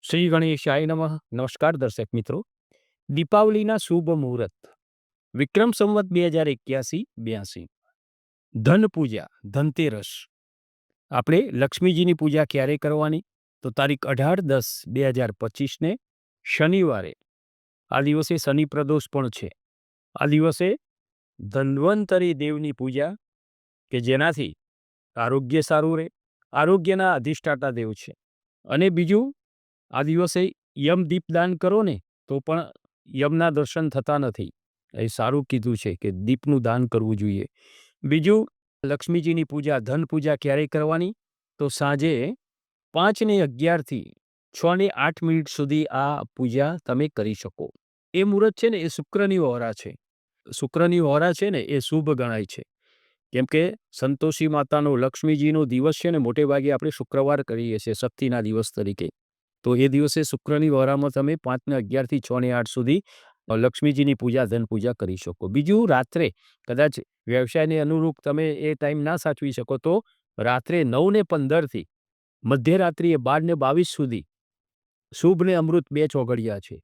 શ્રી ગણેશાય નમઃ. નમસ્કાર દર્શક મિત્રો. દીપાવલીના શુભ મુહૂર્ત વિક્રમ સંવત 2081-82 ધન પૂજા ધનતેરસ. આપણે લક્ષ્મીજીની પૂજા ક્યારે કરવાની? તો તારીખ 18-10-2025 શનિવારે. આ દિવસે શનિ પ્રદોષ પણ છે. આ દિવસે ધન્વંતરી દેવની પૂજા કે જેનાથી આરોગ્ય સારું રહે, આરોગ્યના અધિષ્ઠાતા દેવ છે. અને બીજું, આ દિવસે યમ દીપદાન કરો ને તો પણ યમના દર્શન થતા નથી. એ સારું કીધું છે કે દીપનું દાન કરવું જોઈએ. બીજું, લક્ષ્મીજીની પૂજા ધન પૂજા ક્યારે કરવાની? તો સાંજે 5:11 6:08 સુધી આ પૂજા તમે કરી શકો. એ મુહૂર્ત છે ને એ શુક્રની વહોરા છે. શુક્રની વહોરા છે ને એ શુભ ગણાય છે. કેમ કે સંતોષી માતાનો લક્ષ્મીજીનો દિવસ છે ને મોટે ભાગે આપણે શુક્રવાર કરીએ છીએ શક્તિના દિવસ તરીકે. તો એ દિવસે શુક્રની વહોરામાં તમે 5:11 6:08 સુધી લક્ષ્મીજીની પૂજા ધન પૂજા કરી શકો. બીજું, રાત્રે કદાચ વ્યવસાયને અનુરૂપ તમે એ ટાઈમ ના સાચવી શકો તો રાત્રે 9:15 મધ્યરાત્રિએ 12:22 સુધી શુભ ને અમૃત 2 ચોઘડિયા છે.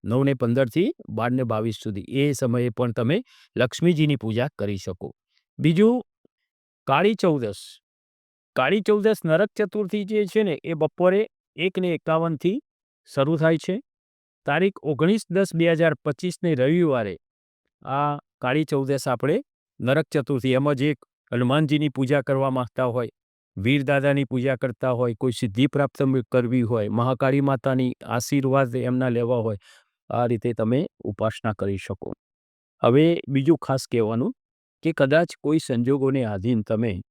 9:15 12:22 સુધી એ સમયે પણ તમે લક્ષ્મીજીની પૂજા કરી શકો. બીજું, કાળી ચૌદસ. કાળી ચૌદસ નરક ચતુર્થી જે છે ને એ બપોરે 1:51 શરૂ થાય છે. તારીખ 19-10-2025 રવિવારે આ કાળી ચૌદસ આપણે નરક ચતુર્થી, એમાં જે હનુમાનજીની પૂજા કરવા માંગતા હોય, વીરદાદાની પૂજા કરતા હોય, કોઈ સિદ્ધિ પ્રાપ્ત કરવી હોય, મહાકાળી માતાની આશીર્વાદ એમના લેવા હોય, આ રીતે તમે ઉપાસના કરી શકો. હવે બીજું ખાસ કહેવાનું કે કદાચ કોઈ સંજોગોને આધીન તમે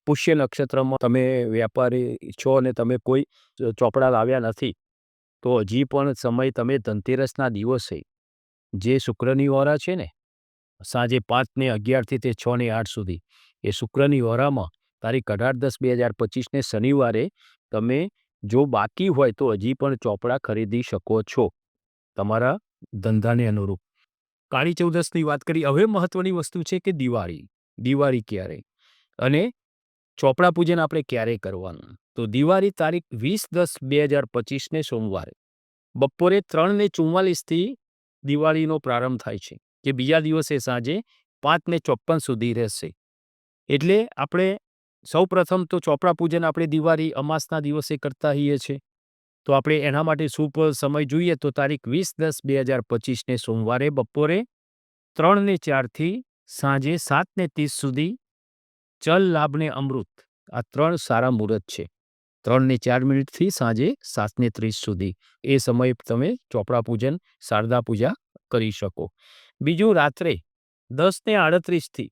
પુષ્ય નક્ષત્રમાં તમે વ્યાપારી છો અને તમે કોઈ ચોપડા લાવ્યા નથી, તો હજી પણ સમય તમે ધનતેરસના દિવસે જે શુક્રની વહોરા છે ને સાંજે 5:11 તે 6:08 સુધી એ શુક્રની વહોરામાં તારીખ 18-10-2025 શનિવારે તમે જો બાકી હોય તો હજી પણ ચોપડા ખરીદી શકો છો તમારા ધંધાને અનુરૂપ. કાળી ચૌદસની વાત કરી. હવે મહત્વની વસ્તુ છે કે દિવાળી. દિવાળી ક્યારે અને ચોપડા પૂજન આપણે ક્યારે કરવાનું? તો દિવાળી તારીખ 20-10-2025 સોમવારે બપોરે 3:44 દિવાળીનો પ્રારંભ થાય છે કે બીજા દિવસે સાંજે 5:54 સુધી રહેશે. એટલે આપણે સૌ પ્રથમ તો ચોપડા પૂજન આપણે દિવાળી અમાસના દિવસે કરતા હોઈએ છીએ. તો આપણે એના માટે શુભ સમય જોઈએ તો તારીખ 20-10-2025 સોમવારે બપોરે 3:04 સાંજે 7:30 સુધી ચલ લાભને અમૃત, આ 3 સારા મુહૂર્ત છે. 3:04 સાંજે 7:30 સુધી એ સમયે તમે ચોપડા પૂજન શારદા પૂજા કરી શકો. બીજું, રાત્રે 10:38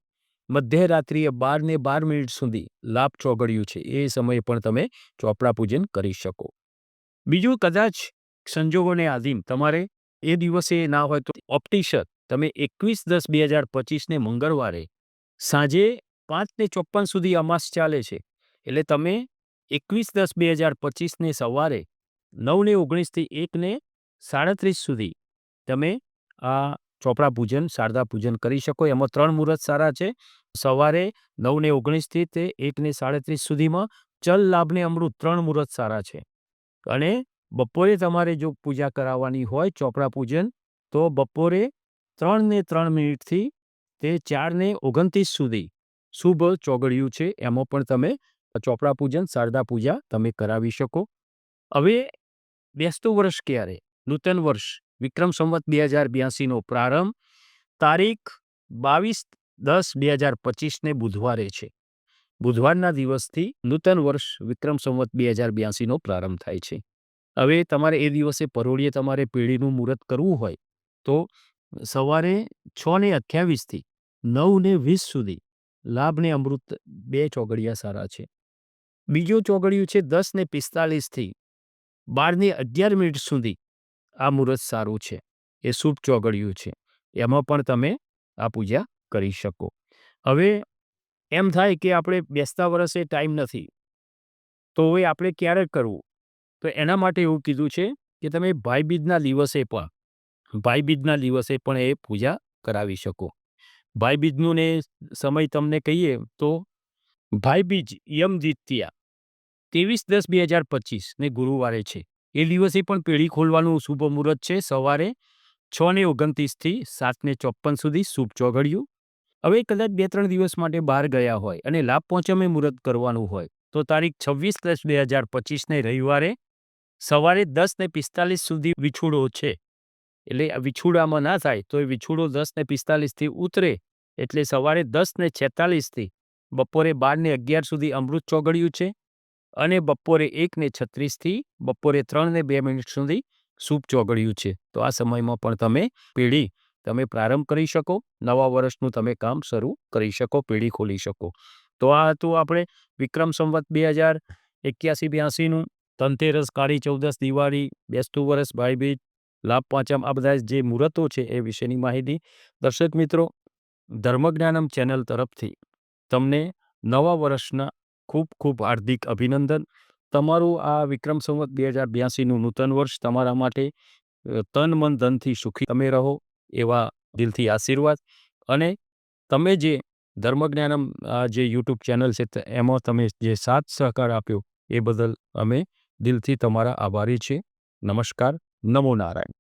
મધ્યરાત્રિએ 12:12 સુધી લાભ ચોઘડિયું છે. એ સમયે પણ તમે ચોપડા પૂજન કરી શકો. બીજું, કદાચ સંજોગોને આધીન તમારે એ દિવસે ના હોય તો ઓપ્ટિશર તમે 21-10-2025 મંગળવારે સાંજે 5:54 સુધી અમાસ ચાલે છે. એટલે તમે 21-10-2025 સવારે 9:19 1:37 સુધી તમે આ ચોપડા પૂજન શારદા પૂજન કરી શકો. એમાં 3 મુહૂર્ત સારા છે. સવારે 9:19 તે 1:37 સુધીમાં ચલ લાભને અમૃત 3 મુહૂર્ત સારા છે. અને બપોરે તમારે જો પૂજા કરાવવાની હોય ચોપડા પૂજન તો બપોરે 3:03 તે 4:29 સુધી શુભ ચોઘડિયું છે. એમાં પણ તમે ચોપડા પૂજન શારદા પૂજા તમે કરાવી શકો. હવે બેસતું વર્ષ ક્યારે? નૂતન વર્ષ વિક્રમ સંવત 2082 પ્રારંભ તારીખ 22-10-2025 બુધવારે છે. બુધવારના દિવસથી નૂતન વર્ષ વિક્રમ સંવત 2082 પ્રારંભ થાય છે. હવે તમારે એ દિવસે પરોળીએ તમારે પેઢીનું મુહૂર્ત કરવું હોય તો સવારે 6:28 9:20 સુધી લાભને અમૃત 2 ચોઘડિયા સારા છે. બીજું ચોઘડિયું છે 10:45 12:11 સુધી આ મુહૂર્ત સારું છે. એ શુભ ચોઘડિયું છે. એમાં પણ તમે આ પૂજા કરી શકો. હવે એમ થાય કે આપણે બેસતા વર્ષે ટાઈમ નથી તો હવે આપણે ક્યારે કરવું? તો એના માટે એવું કીધું છે કે તમે ભાઈબીજના દિવસે પણ એ પૂજા કરાવી શકો. ભાઈબીજનું ને સમય તમને કહીએ તો ભાઈબીજ યમ દ્વિતીયા 23-10-2025 ગુરુવારે છે. એ દિવસે પણ પેઢી ખોલવાનું શુભ મુહૂર્ત છે. સવારે 6:29 થી 7:54 સુધી શુભ ચોઘડિયું. હવે કદાચ 2-3 દિવસ માટે બહાર ગયા હોય અને લાભ પંચમે મુહૂર્ત કરવાનું હોય તો તારીખ 26/10/2025 રવિવારે સવારે 10:45 સુધી વિછુડો છે. એટલે આ વિછુડામાં ના થાય તો એ વિછુડો 10:45 થી ઉતરે એટલે સવારે 10:46 થી બપોરે 12:11 સુધી અમૃત ચોઘડિયું છે અને બપોરે 1:36 થી બપોરે 3:02 સુધી શુભ ચોઘડિયું છે. તો આ સમયમાં પણ તમે પ્રારંભ કરી શકો, નવા વર્ષનું તમે કામ શરૂ કરી શકો, પેઢી ખોલી શકો. તો આ હતું આપણે વિક્રમ સંવત 2081-82નું ધનતેરસ, કાળી ચૌદસ, દિવાળી, બેસતું વર્ષ, ભાઈબીજ, લાભ પાંચમ, આ બધા જે મુહૂર્તો છે એ વિશેની માહિતી. દર્શક મિત્રો, ધર્મજ્ઞાનમ ચેનલ તરફથી તમને નવા વર્ષના ખૂબ ખૂબ હાર્દિક અભિનંદન. તમારું આ વિક્રમ સંવત 2082નું નૂતન વર્ષ તમારા માટે તન મન ધનથી સુખી તમે રહો એવા દિલથી આશીર્વાદ. અને તમે જે ધર્મજ્ઞાનમ જે યુટ્યુબ ચેનલ છે એમાં તમે જે સાથ સહકાર આપ્યો એ બદલ અમે દિલથી તમારા આભારી છીએ. નમસ્કાર. નમો નારાયણ.